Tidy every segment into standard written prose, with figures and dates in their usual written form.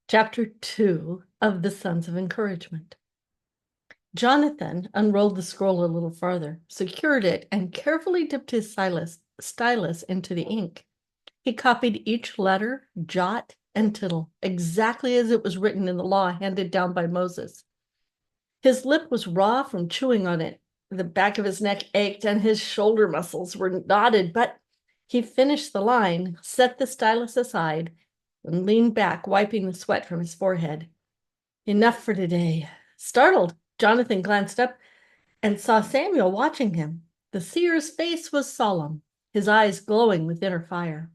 Chapter 2 of the Sons of Encouragement. Jonathan unrolled the scroll a little farther, secured it, and carefully dipped his stylus into the ink. He copied each letter, jot, and tittle exactly as it was written in the law handed down by Moses. His lip was raw from chewing on it. The back of his neck ached and his shoulder muscles were knotted, but he finished the line, set the stylus aside, and leaned back, wiping the sweat from his forehead. Enough for today. Startled, Jonathan glanced up and saw Samuel watching him. The seer's face was solemn, his eyes glowing with inner fire.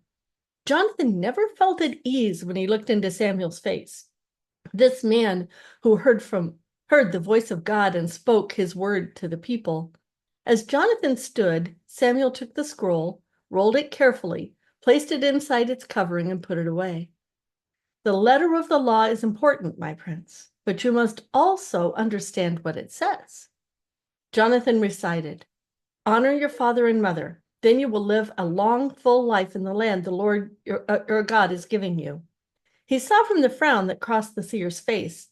Jonathan never felt at ease when he looked into Samuel's face. This man who heard the voice of God and spoke his word to the people. As Jonathan stood, Samuel took the scroll, rolled it carefully, placed it inside its covering, and put it away. The letter of the law is important, my prince, but you must also understand what it says. Jonathan recited, "Honor your father and mother, then you will live a long, full life in the land the Lord your God is giving you." He saw from the frown that crossed the seer's face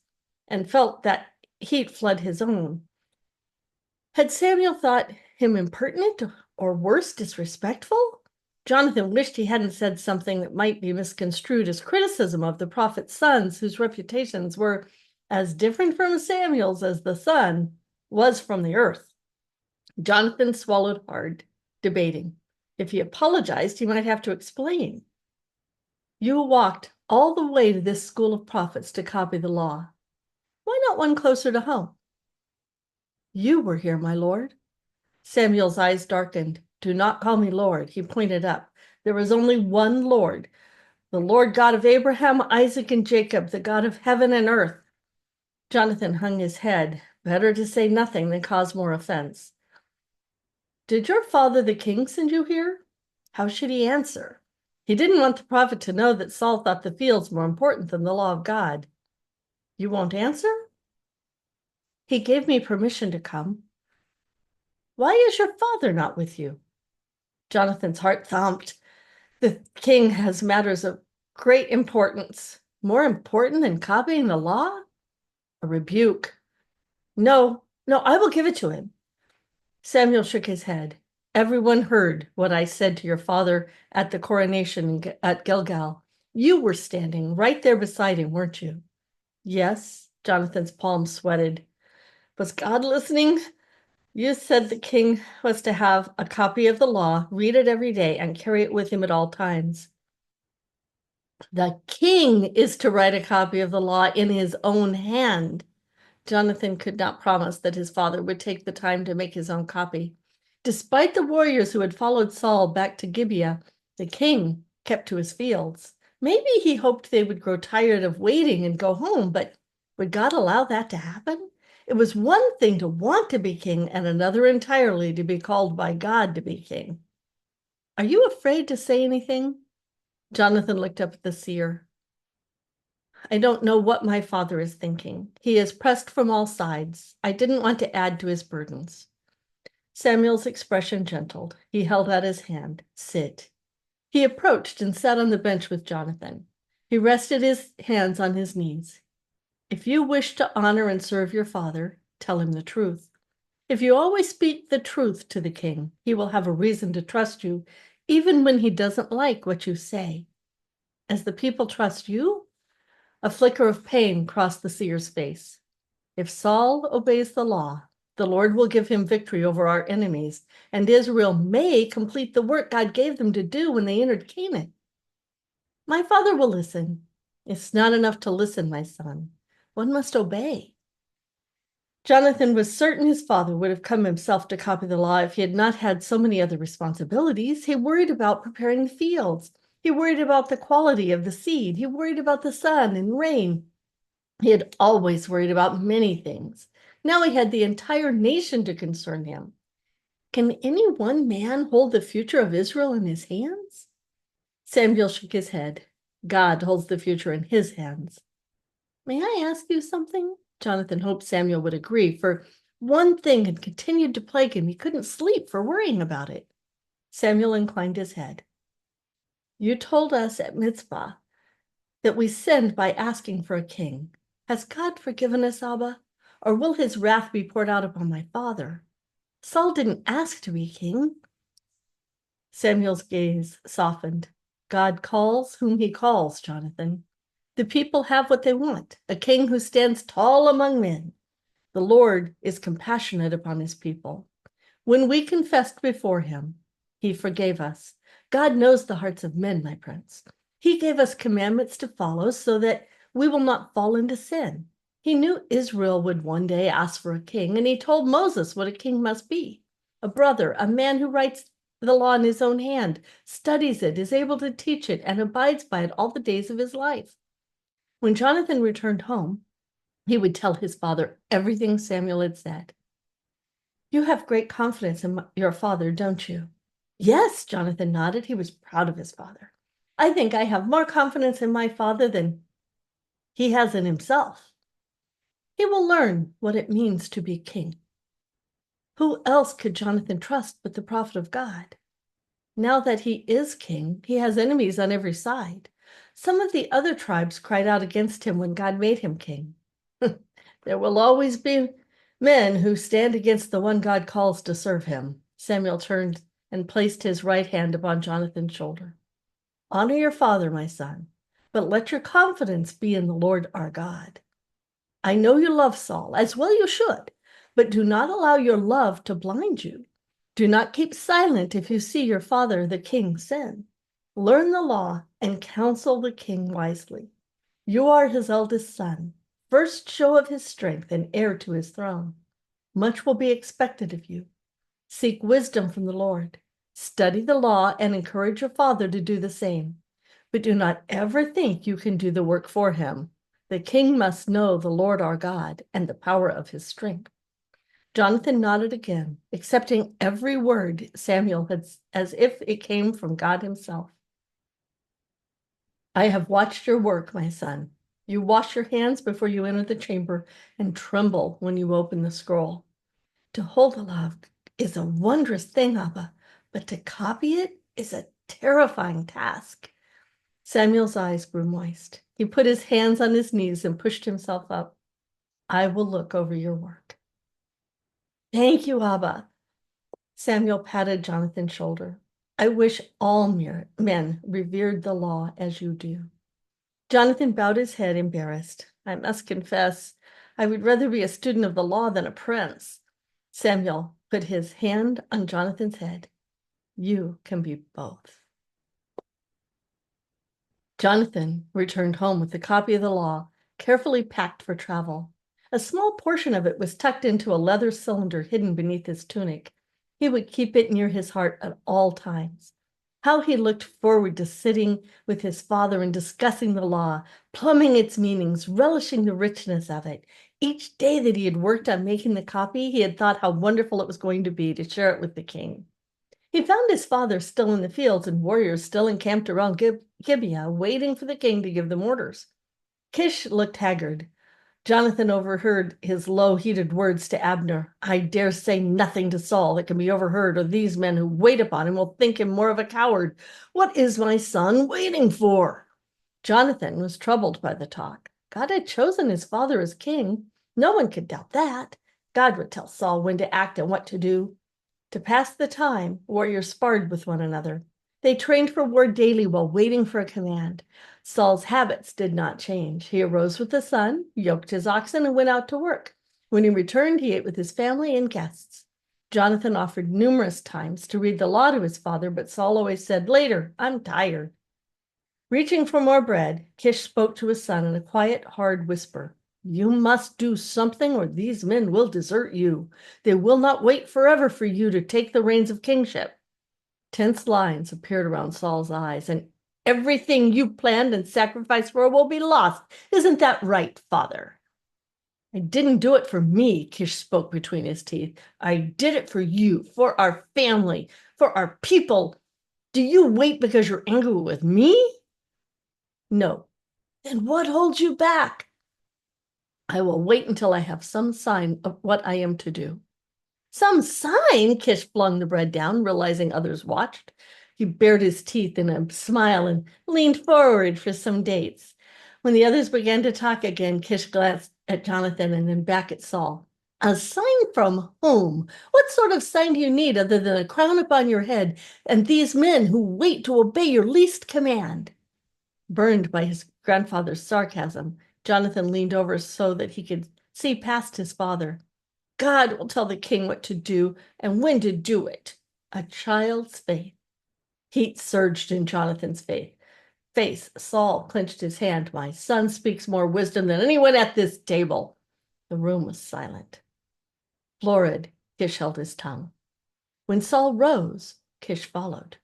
and felt that heat flood his own. Had Samuel thought him impertinent or worse, disrespectful? Jonathan wished he hadn't said something that might be misconstrued as criticism of the prophet's sons, whose reputations were as different from Samuel's as the sun was from the earth. Jonathan swallowed hard, debating. If he apologized, he might have to explain. You walked all the way to this school of prophets to copy the law. Why not one closer to home? You were here, my lord. Samuel's eyes darkened. Do not call me Lord, he pointed up. There is only one Lord, the Lord God of Abraham, Isaac, and Jacob, the God of heaven and earth. Jonathan hung his head. Better to say nothing than cause more offense. Did your father the king send you here? How should he answer? He didn't want the prophet to know that Saul thought the fields more important than the law of God. You won't answer? He gave me permission to come. Why is your father not with you? Jonathan's heart thumped. The king has matters of great importance, more important than copying the law? A rebuke. No, I will give it to him. Samuel shook his head. Everyone heard what I said to your father at the coronation at Gilgal. You were standing right there beside him, weren't you? Yes, Jonathan's palms sweated. Was God listening? You said the king was to have a copy of the law, read it every day, and carry it with him at all times. The king is to write a copy of the law in his own hand. Jonathan could not promise that his father would take the time to make his own copy. Despite the warriors who had followed Saul back to Gibeah, the king kept to his fields. Maybe he hoped they would grow tired of waiting and go home, but would God allow that to happen? It was one thing to want to be king and another entirely to be called by God to be king. Are you afraid to say anything? Jonathan looked up at the seer. I don't know what my father is thinking. He is pressed from all sides. I didn't want to add to his burdens. Samuel's expression gentled. He held out his hand. Sit. He approached and sat on the bench with Jonathan. He rested his hands on his knees. If you wish to honor and serve your father, tell him the truth. If you always speak the truth to the king, he will have a reason to trust you, even when he doesn't like what you say. As the people trust you, a flicker of pain crossed the seer's face. If Saul obeys the law, the Lord will give him victory over our enemies, and Israel may complete the work God gave them to do when they entered Canaan. My father will listen. It's not enough to listen, my son. One must obey. Jonathan was certain his father would have come himself to copy the law if he had not had so many other responsibilities. He worried about preparing the fields. He worried about the quality of the seed. He worried about the sun and rain. He had always worried about many things. Now he had the entire nation to concern him. Can any one man hold the future of Israel in his hands? Samuel shook his head. God holds the future in his hands. May I ask you something? Jonathan hoped Samuel would agree, for one thing had continued to plague him. He couldn't sleep for worrying about it. Samuel inclined his head. You told us at Mitzvah that we sinned by asking for a king. Has God forgiven us, Abba? Or will his wrath be poured out upon my father? Saul didn't ask to be king. Samuel's gaze softened. God calls whom he calls, Jonathan. The people have what they want, a king who stands tall among men. The Lord is compassionate upon his people. When we confessed before him, he forgave us. God knows the hearts of men, my prince. He gave us commandments to follow so that we will not fall into sin. He knew Israel would one day ask for a king, and he told Moses what a king must be. A brother, a man who writes the law in his own hand, studies it, is able to teach it, and abides by it all the days of his life. When Jonathan returned home, he would tell his father everything Samuel had said. You have great confidence in your father, don't you? Yes, Jonathan nodded. He was proud of his father. I think I have more confidence in my father than he has in himself. He will learn what it means to be king. Who else could Jonathan trust but the prophet of God? Now that he is king, he has enemies on every side. Some of the other tribes cried out against him when God made him king. There will always be men who stand against the one God calls to serve him. Samuel turned and placed his right hand upon Jonathan's shoulder. Honor your father, my son, but let your confidence be in the Lord our God. I know you love Saul, as well you should, but do not allow your love to blind you. Do not keep silent if you see your father, the king, sin. Learn the law and counsel the king wisely. You are his eldest son, first show of his strength and heir to his throne. Much will be expected of you. Seek wisdom from the Lord. Study the law and encourage your father to do the same. But do not ever think you can do the work for him. The king must know the Lord our God and the power of his strength. Jonathan nodded again, accepting every word Samuel had as if it came from God himself. I have watched your work, my son. You wash your hands before you enter the chamber and tremble when you open the scroll. To hold the law is a wondrous thing, Abba, but to copy it is a terrifying task. Samuel's eyes grew moist. He put his hands on his knees and pushed himself up. I will look over your work. Thank you, Abba. Samuel patted Jonathan's shoulder. I wish all men revered the law as you do. Jonathan bowed his head, embarrassed. I must confess, I would rather be a student of the law than a prince. Samuel put his hand on Jonathan's head. You can be both. Jonathan returned home with a copy of the law, carefully packed for travel. A small portion of it was tucked into a leather cylinder hidden beneath his tunic. He would keep it near his heart at all times. How he looked forward to sitting with his father and discussing the law, plumbing its meanings, relishing the richness of it. Each day that he had worked on making the copy, he had thought how wonderful it was going to be to share it with the king. He found his father still in the fields and warriors still encamped around Gibeah, waiting for the king to give them orders. Kish looked haggard. Jonathan overheard his low, heated words to Abner. I dare say nothing to Saul that can be overheard, or these men who wait upon him will think him more of a coward. What is my son waiting for? Jonathan was troubled by the talk. God had chosen his father as king. No one could doubt that. God would tell Saul when to act and what to do. To pass the time, warriors sparred with one another. They trained for war daily while waiting for a command. Saul's habits did not change. He arose with the sun, yoked his oxen, and went out to work. When he returned, he ate with his family and guests. Jonathan offered numerous times to read the law to his father, but Saul always said, later, I'm tired. Reaching for more bread, Kish spoke to his son in a quiet, hard whisper. You must do something or these men will desert you. They will not wait forever for you to take the reins of kingship. Tense lines appeared around Saul's eyes, and everything you planned and sacrificed for will be lost. Isn't that right, father? I didn't do it for me, Kish spoke between his teeth. I did it for you, for our family, for our people. Do you wait because you're angry with me? No. Then what holds you back? I will wait until I have some sign of what I am to do. Some sign? Kish flung the bread down, realizing others watched. He bared his teeth in a smile and leaned forward for some dates. When the others began to talk again, Kish glanced at Jonathan and then back at Saul. A sign from whom? What sort of sign do you need other than a crown upon your head and these men who wait to obey your least command? Burned by his grandfather's sarcasm, Jonathan leaned over so that he could see past his father. God will tell the king what to do and when to do it. A child's faith. Heat surged in Jonathan's face. Saul clenched his hand. My son speaks more wisdom than anyone at this table. The room was silent. Florid, Kish held his tongue. When Saul rose, Kish followed.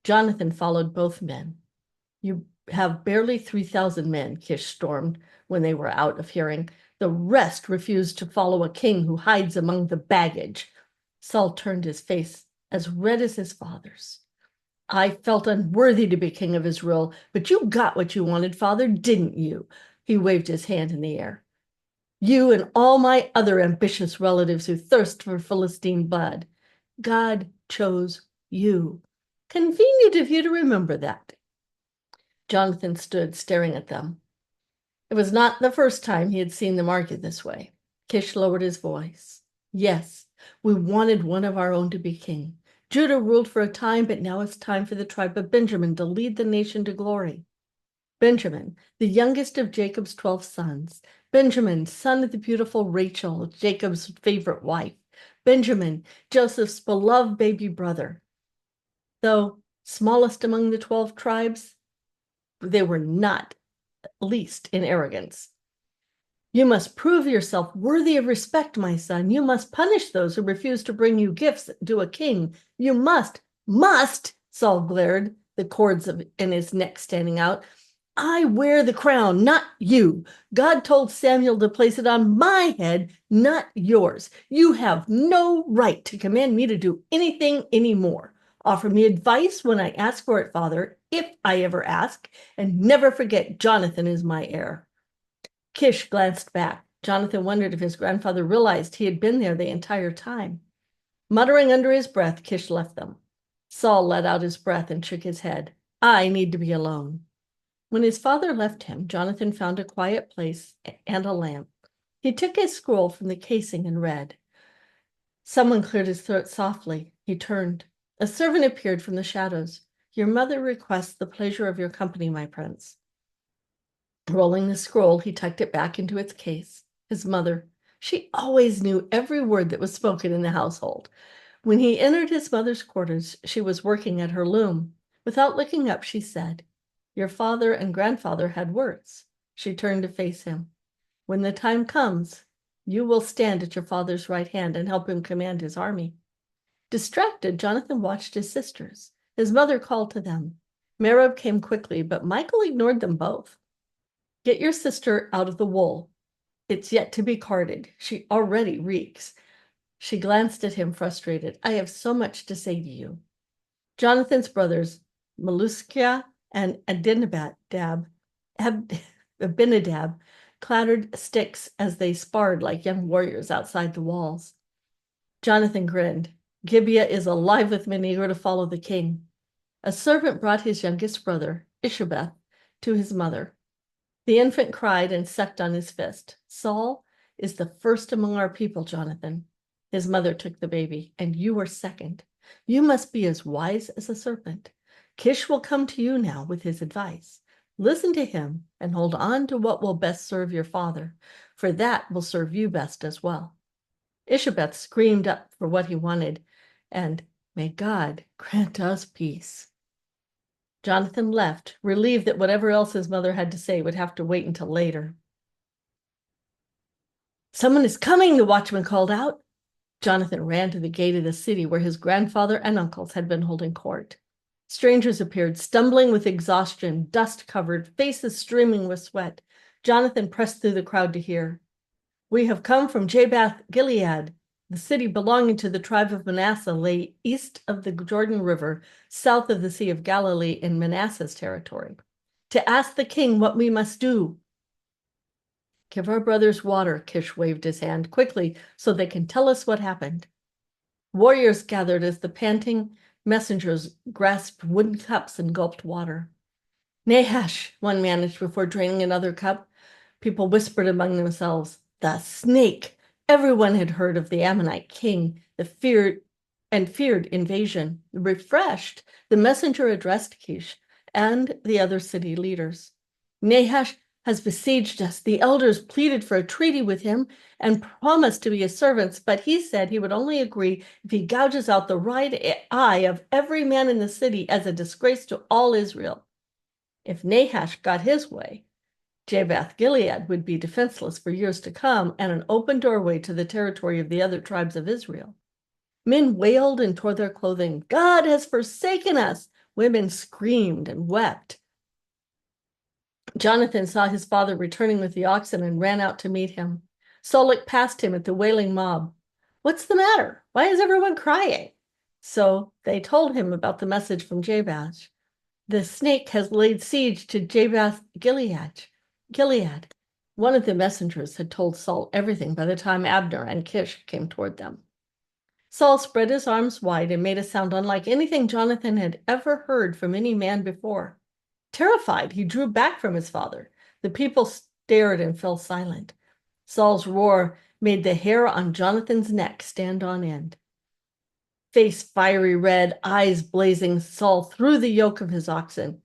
Jonathan followed both men. You have barely 3,000 men, Kish stormed when they were out of hearing. The rest refused to follow a king who hides among the baggage. Saul turned his face as red as his father's. I felt unworthy to be king of Israel, but you got what you wanted, father, didn't you? He waved his hand in the air. You and all my other ambitious relatives who thirst for Philistine blood. God chose you. Convenient of you to remember that. Jonathan stood staring at them. It was not the first time he had seen them argue this way. Kish lowered his voice. Yes, we wanted one of our own to be king. Judah ruled for a time, but now it's time for the tribe of Benjamin to lead the nation to glory. Benjamin, the youngest of Jacob's 12 sons. Benjamin, son of the beautiful Rachel, Jacob's favorite wife. Benjamin, Joseph's beloved baby brother. Though smallest among the 12 tribes, they were not least in arrogance. You must prove yourself worthy of respect, my son. You must punish those who refuse to bring you gifts to a king. You must, Saul glared, the cords in his neck standing out. I wear the crown, not you. God told Samuel to place it on my head, not yours. You have no right to command me to do anything anymore. Offer me advice when I ask for it, father, if I ever ask, and never forget Jonathan is my heir. Kish glanced back. Jonathan wondered if his grandfather realized he had been there the entire time. Muttering under his breath, Kish left them. Saul let out his breath and shook his head. I need to be alone. When his father left him, Jonathan found a quiet place and a lamp. He took his scroll from the casing and read. Someone cleared his throat softly. He turned. A servant appeared from the shadows. Your mother requests the pleasure of your company, my prince. Rolling the scroll, he tucked it back into its case. His mother, she always knew every word that was spoken in the household. When he entered his mother's quarters, she was working at her loom. Without looking up, she said, your father and grandfather had words. She turned to face him. When the time comes, you will stand at your father's right hand and help him command his army. Distracted, Jonathan watched his sisters. His mother called to them. Merab came quickly, but Michal ignored them both. Get your sister out of the wool. It's yet to be carded. She already reeks. She glanced at him frustrated. I have so much to say to you. Jonathan's brothers, Maluskiah and Abinadab, clattered sticks as they sparred like young warriors outside the walls. Jonathan grinned. Gibeah is alive with men eager to follow the king. A servant brought his youngest brother, Ishabeth, to his mother. The infant cried and sucked on his fist. Saul is the first among our people, Jonathan. His mother took the baby, and you are second. You must be as wise as a serpent. Kish will come to you now with his advice. Listen to him and hold on to what will best serve your father, for that will serve you best as well. Ishabeth screamed up for what he wanted, and may God grant us peace. Jonathan left, relieved that whatever else his mother had to say would have to wait until later. Someone is coming, the watchman called out. Jonathan ran to the gate of the city where his grandfather and uncles had been holding court. Strangers appeared, stumbling with exhaustion, dust-covered, faces streaming with sweat. Jonathan pressed through the crowd to hear. We have come from Jabath Gilead. The city belonging to the tribe of Manasseh lay east of the Jordan River, south of the Sea of Galilee in Manasseh's territory. To ask the king what we must do. Give our brothers water, Kish waved his hand quickly so they can tell us what happened. Warriors gathered as the panting messengers grasped wooden cups and gulped water. Nahash, one managed before draining another cup. People whispered among themselves, the snake. Everyone had heard of the Ammonite king, feared invasion. Refreshed, the messenger addressed Kish and the other city leaders. Nahash has besieged us. The elders pleaded for a treaty with him and promised to be his servants, but he said he would only agree if he gouges out the right eye of every man in the city as a disgrace to all Israel. If Nahash got his way, Jabesh Gilead would be defenseless for years to come and an open doorway to the territory of the other tribes of Israel. Men wailed and tore their clothing. God has forsaken us. Women screamed and wept. Jonathan saw his father returning with the oxen and ran out to meet him. Saul looked past him at the wailing mob. What's the matter? Why is everyone crying? So they told him about the message from Jabesh. The snake has laid siege to Jabesh Gilead. One of the messengers had told Saul everything by the time Abner and Kish came toward them. Saul spread his arms wide and made a sound unlike anything Jonathan had ever heard from any man before. Terrified, he drew back from his father. The people stared and fell silent. Saul's roar made the hair on Jonathan's neck stand on end. Face fiery red, eyes blazing, Saul threw the yoke of his oxen.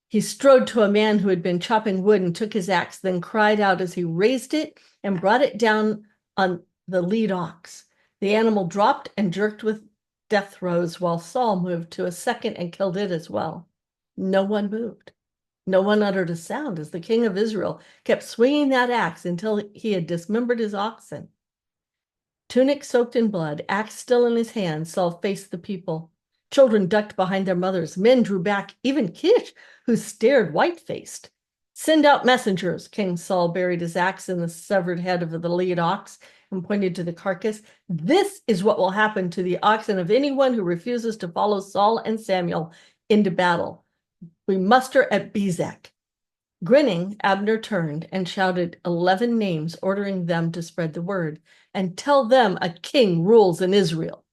He strode to a man who had been chopping wood and took his axe, then cried out as he raised it and brought it down on the lead ox. The animal dropped and jerked with death throes while Saul moved to a second and killed it as well. No one moved. No one uttered a sound as the king of Israel kept swinging that axe until he had dismembered his oxen. Tunic soaked in blood, axe still in his hand, Saul faced the people. Children ducked behind their mothers. Men drew back, even Kish, who stared white-faced. Send out messengers. King Saul buried his axe in the severed head of the lead ox and pointed to the carcass. This is what will happen to the oxen of anyone who refuses to follow Saul and Samuel into battle. We muster at Bezek. Grinning, Abner turned and shouted 11 names, ordering them to spread the word and tell them a king rules in Israel.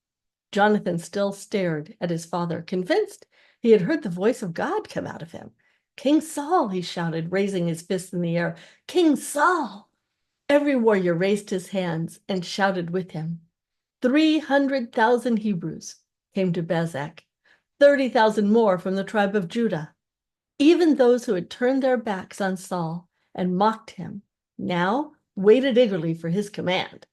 Jonathan still stared at his father, convinced he had heard the voice of God come out of him. King Saul, he shouted, raising his fist in the air. King Saul! Every warrior raised his hands and shouted with him. 300,000 Hebrews came to Bezek, 30,000 more from the tribe of Judah. Even those who had turned their backs on Saul and mocked him now waited eagerly for his command.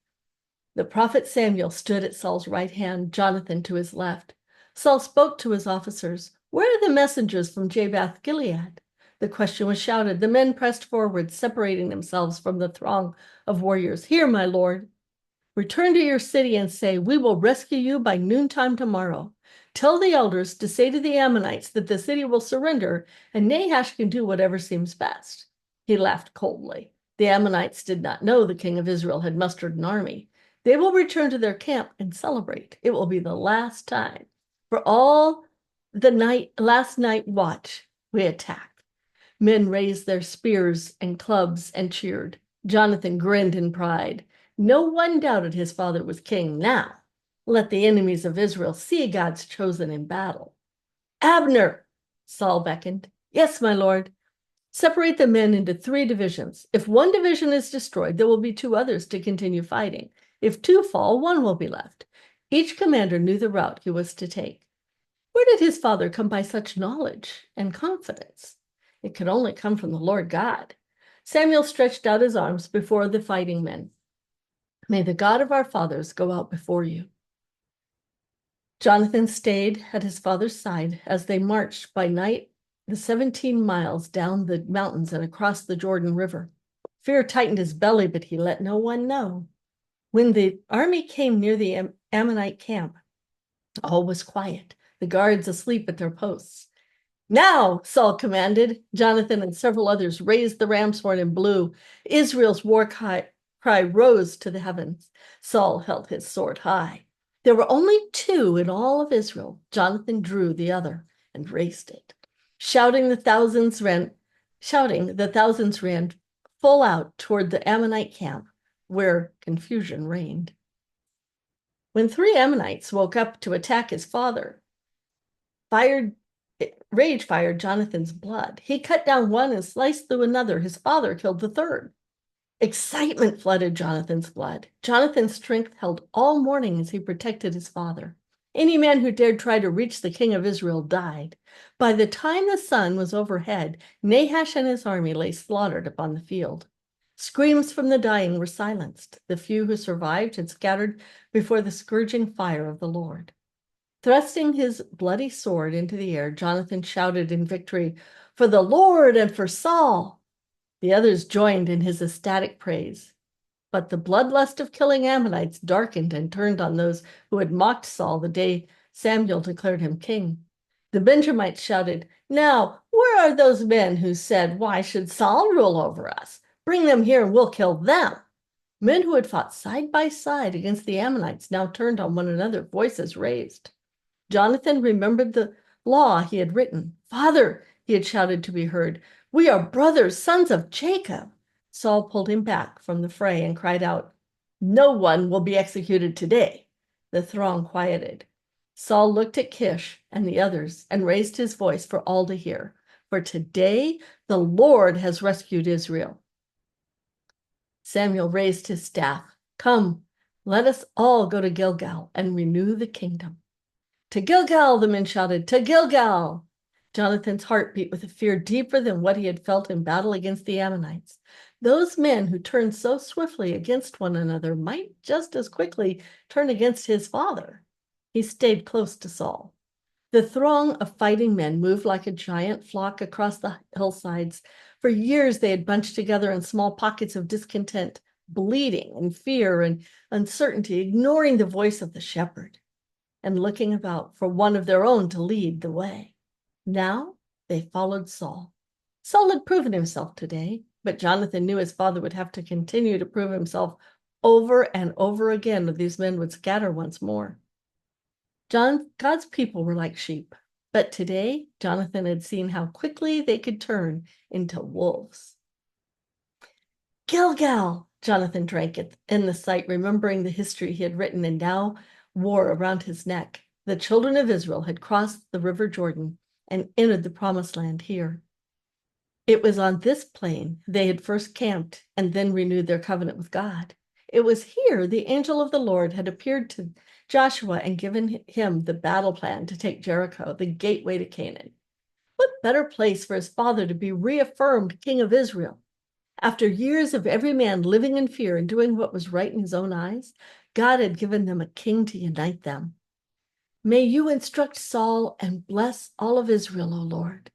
The prophet Samuel stood at Saul's right hand, Jonathan to his left. Saul spoke to his officers. Where are the messengers from Jabesh Gilead? The question was shouted. The men pressed forward, separating themselves from the throng of warriors. Here, my lord. Return to your city and say, we will rescue you by noontime tomorrow. Tell the elders to say to the Ammonites that the city will surrender and Nahash can do whatever seems best. He laughed coldly. The Ammonites did not know the king of Israel had mustered an army. They will return to their camp and celebrate. It will be the last time. For all the last night watch, we attack. Men raised their spears and clubs and cheered. Jonathan grinned in pride. No one doubted his father was king. Now, let the enemies of Israel see God's chosen in battle. Abner, Saul beckoned. Yes, my lord. Separate the men into 3 divisions. If one division is destroyed, there will be 2 others to continue fighting. If 2 fall, 1 will be left. Each commander knew the route he was to take. Where did his father come by such knowledge and confidence? It could only come from the Lord God. Samuel stretched out his arms before the fighting men. May the God of our fathers go out before you. Jonathan stayed at his father's side as they marched by night the 17 miles down the mountains and across the Jordan River. Fear tightened his belly, but he let no one know. When the army came near the Ammonite camp, all was quiet, the guards asleep at their posts. Now, Saul commanded. Jonathan and several others raised the ram's horn and blew. Israel's war cry rose to the heavens. Saul held his sword high. There were only 2 in all of Israel. Jonathan drew the other and raised it. Shouting, the thousands ran full out toward the Ammonite camp, where confusion reigned. When 3 Ammonites woke up to attack his father, fired rage fired Jonathan's blood. He cut down one and sliced through another. His father killed the third. Excitement flooded Jonathan's blood. Jonathan's strength held all morning as he protected his father. Any man who dared try to reach the king of Israel died. By the time the sun was overhead, Nahash and his army lay slaughtered upon the field. Screams from the dying were silenced. The few who survived had scattered before the scourging fire of the Lord. Thrusting his bloody sword into the air, Jonathan shouted in victory, "For the Lord and for Saul!" The others joined in his ecstatic praise. But the bloodlust of killing Ammonites darkened and turned on those who had mocked Saul the day Samuel declared him king. The Benjamites shouted, "Now, where are those men who said, 'Why should Saul rule over us?' Bring them here and we'll kill them." Men who had fought side by side against the Ammonites now turned on one another, voices raised. Jonathan remembered the law he had written. "Father," he had shouted to be heard, "we are brothers, sons of Jacob." Saul pulled him back from the fray and cried out, "No one will be executed today." The throng quieted. Saul looked at Kish and the others and raised his voice for all to hear. "For today the Lord has rescued Israel." Samuel raised his staff. "Come, let us all go to Gilgal and renew the kingdom." "To Gilgal," the men shouted, "to Gilgal." Jonathan's heart beat with a fear deeper than what he had felt in battle against the Ammonites. Those men who turned so swiftly against one another might just as quickly turn against his father. He stayed close to Saul. The throng of fighting men moved like a giant flock across the hillsides. For years they had bunched together in small pockets of discontent, bleeding and fear and uncertainty, ignoring the voice of the shepherd and looking about for one of their own to lead the way. Now they followed Saul. Saul had proven himself today, but Jonathan knew his father would have to continue to prove himself over and over again, or these men would scatter once more. God's people were like sheep, but today Jonathan had seen how quickly they could turn into wolves. "Gilgal!" Jonathan drank in the sight, remembering the history he had written and now wore around his neck. The children of Israel had crossed the river Jordan and entered the promised land here. It was on this plain they had first camped and then renewed their covenant with God. It was here the angel of the Lord had appeared to Joshua and given him the battle plan to take Jericho, the gateway to Canaan. What better place for his father to be reaffirmed king of Israel? After years of every man living in fear and doing what was right in his own eyes, God had given them a king to unite them. "May you instruct Saul and bless all of Israel, O Lord."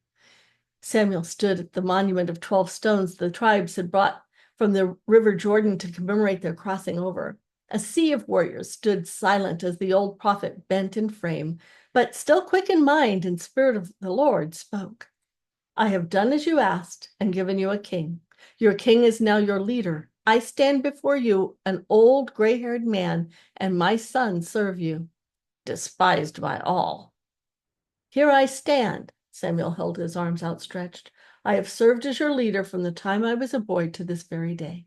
Samuel stood at the monument of 12 stones the tribes had brought from the river Jordan to commemorate their crossing over. A sea of warriors stood silent as the old prophet, bent in frame, but still quick in mind and spirit of the Lord, spoke. "I have done as you asked and given you a king. Your king is now your leader. I stand before you, an old gray-haired man, and my sons serve you, despised by all." "Here I stand." Samuel held his arms outstretched. "I have served as your leader from the time I was a boy to this very day.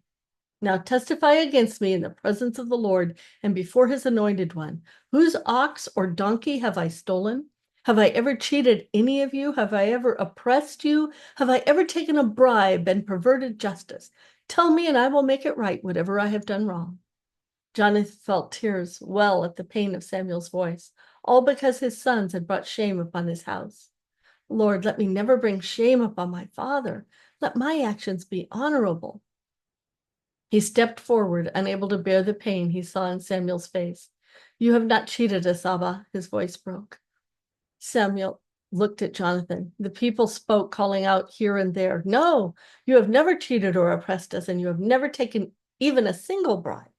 Now testify against me in the presence of the Lord and before his anointed one. Whose ox or donkey have I stolen? Have I ever cheated any of you? Have I ever oppressed you? Have I ever taken a bribe and perverted justice? Tell me and I will make it right, whatever I have done wrong." Jonathan felt tears well at the pain of Samuel's voice, all because his sons had brought shame upon his house. "Lord, let me never bring shame upon my father. Let my actions be honorable." He stepped forward, unable to bear the pain he saw in Samuel's face. "You have not cheated us, Abba," his voice broke. Samuel looked at Jonathan. The people spoke, calling out here and there, "No, you have never cheated or oppressed us, and you have never taken even a single bribe."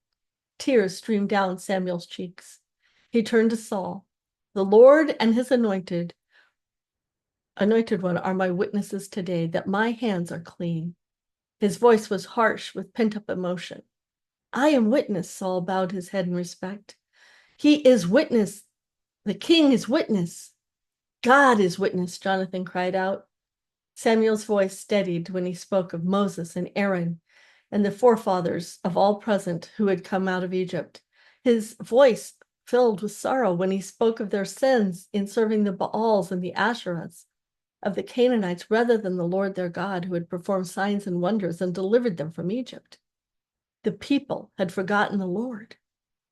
Tears streamed down Samuel's cheeks. He turned to Saul. "The Lord and his anointed one are my witnesses today that my hands are clean." His voice was harsh with pent-up emotion. "I am witness," Saul bowed his head in respect. "He is witness. The king is witness." "God is witness," Jonathan cried out. Samuel's voice steadied when he spoke of Moses and Aaron and the forefathers of all present who had come out of Egypt. His voice filled with sorrow when he spoke of their sins in serving the Baals and the Asherahs. of the Canaanites rather than the Lord their God, who had performed signs and wonders and delivered them from Egypt. The people had forgotten the Lord,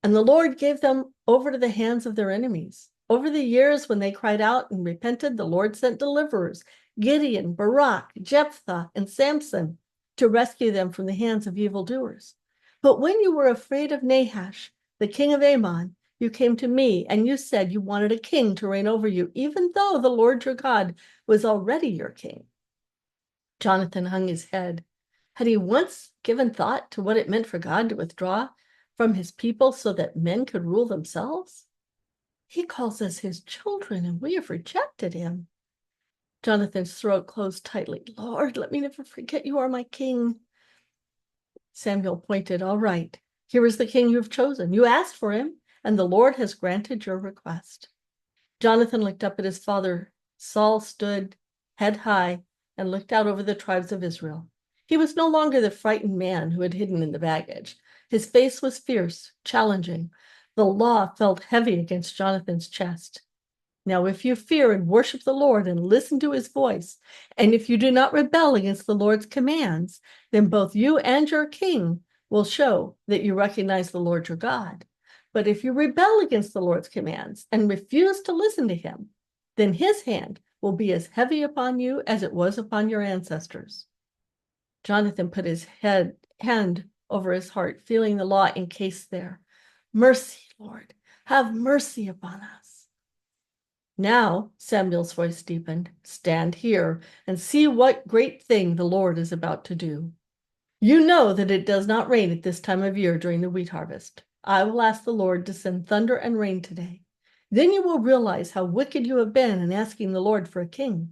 and the Lord gave them over to the hands of their enemies. Over the years, when they cried out and repented, the Lord sent deliverers, Gideon, Barak, Jephthah, and Samson, to rescue them from the hands of evildoers. But when you were afraid of Nahash, the king of Ammon, you came to me, and you said you wanted a king to reign over you, even though the Lord your God was already your king. Jonathan hung his head. Had he once given thought to what it meant for God to withdraw from his people so that men could rule themselves? He calls us his children, and we have rejected him. Jonathan's throat closed tightly. Lord, let me never forget you are my king. Samuel pointed. All right, here is the king you have chosen. You asked for him, and the Lord has granted your request. Jonathan looked up at his father. Saul stood head high and looked out over the tribes of Israel. He was no longer the frightened man who had hidden in the baggage. His face was fierce, challenging. The law felt heavy against Jonathan's chest. Now, if you fear and worship the Lord and listen to his voice, and if you do not rebel against the Lord's commands, then both you and your king will show that you recognize the Lord your God. But if you rebel against the Lord's commands and refuse to listen to him, then his hand will be as heavy upon you as it was upon your ancestors. Jonathan put his hand over his heart, feeling the law encased there. Mercy, Lord, have mercy upon us. Now, Samuel's voice deepened, stand here and see what great thing the Lord is about to do. You know that it does not rain at this time of year during the wheat harvest. I will ask the Lord to send thunder and rain today. Then you will realize how wicked you have been in asking the Lord for a king.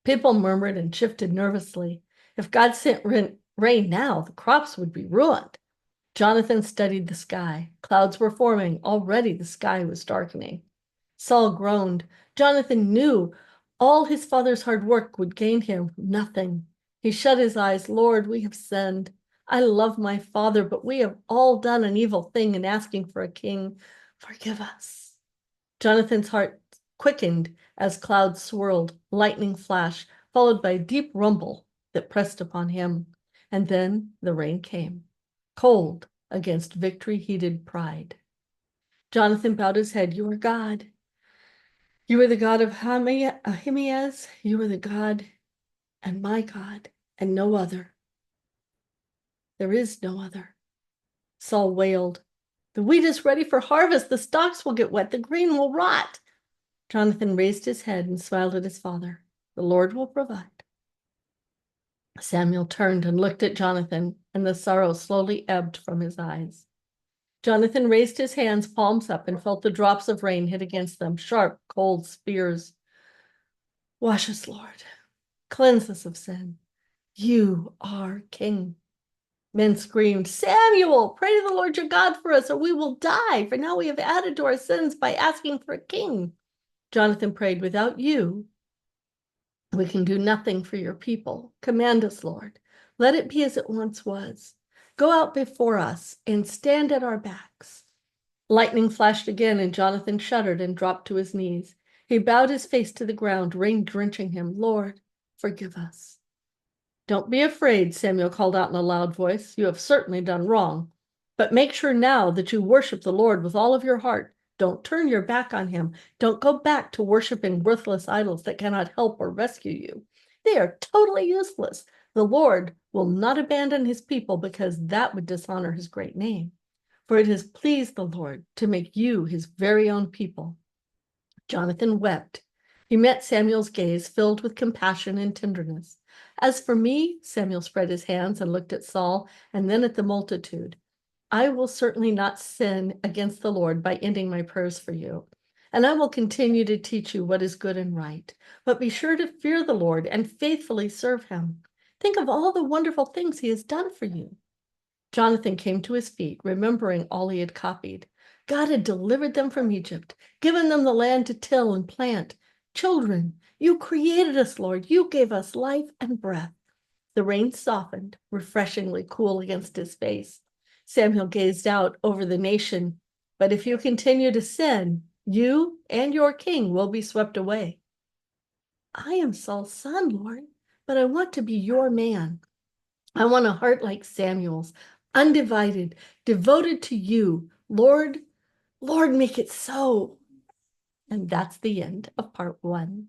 People murmured and shifted nervously. If God sent rain now, the crops would be ruined. Jonathan studied the sky. Clouds were forming. Already the sky was darkening. Saul groaned. Jonathan knew all his father's hard work would gain him nothing. He shut his eyes. Lord, we have sinned. I love my father, but we have all done an evil thing in asking for a king. Forgive us. Jonathan's heart quickened as clouds swirled, lightning flashed, followed by a deep rumble that pressed upon him. And then the rain came, cold against victory-heated pride. Jonathan bowed his head. You are God. You are the God of Ahimaaz. You are the God and my God, and no other. There is no other. Saul wailed. The wheat is ready for harvest. The stalks will get wet. The grain will rot. Jonathan raised his head and smiled at his father. The Lord will provide. Samuel turned and looked at Jonathan, and the sorrow slowly ebbed from his eyes. Jonathan raised his hands, palms up, and felt the drops of rain hit against them, sharp, cold spears. Wash us, Lord. Cleanse us of sin. You are king. Men screamed, Samuel, pray to the Lord your God for us, or we will die, for now we have added to our sins by asking for a king. Jonathan prayed, without you, we can do nothing for your people. Command us, Lord. Let it be as it once was. Go out before us and stand at our backs. Lightning flashed again, and Jonathan shuddered and dropped to his knees. He bowed his face to the ground, rain drenching him. Lord, forgive us. Don't be afraid, Samuel called out in a loud voice. You have certainly done wrong. But make sure now that you worship the Lord with all of your heart. Don't turn your back on him. Don't go back to worshiping worthless idols that cannot help or rescue you. They are totally useless. The Lord will not abandon his people because that would dishonor his great name. For it has pleased the Lord to make you his very own people. Jonathan wept. He met Samuel's gaze filled with compassion and tenderness. As for me, Samuel spread his hands and looked at Saul and then at the multitude. I will certainly not sin against the Lord by ending my prayers for you, and I will continue to teach you what is good and right. But be sure to fear the Lord and faithfully serve him. Think of all the wonderful things he has done for you. Jonathan came to his feet, remembering all he had copied. God had delivered them from Egypt, given them the land to till and plant. Children, you created us, Lord. You gave us life and breath. The rain softened, refreshingly cool against his face. Samuel gazed out over the nation. But if you continue to sin, you and your king will be swept away. I am Saul's son, Lord, but I want to be your man. I want a heart like Samuel's, undivided, devoted to you. Lord, Lord, make it so. And that's the end of part 1.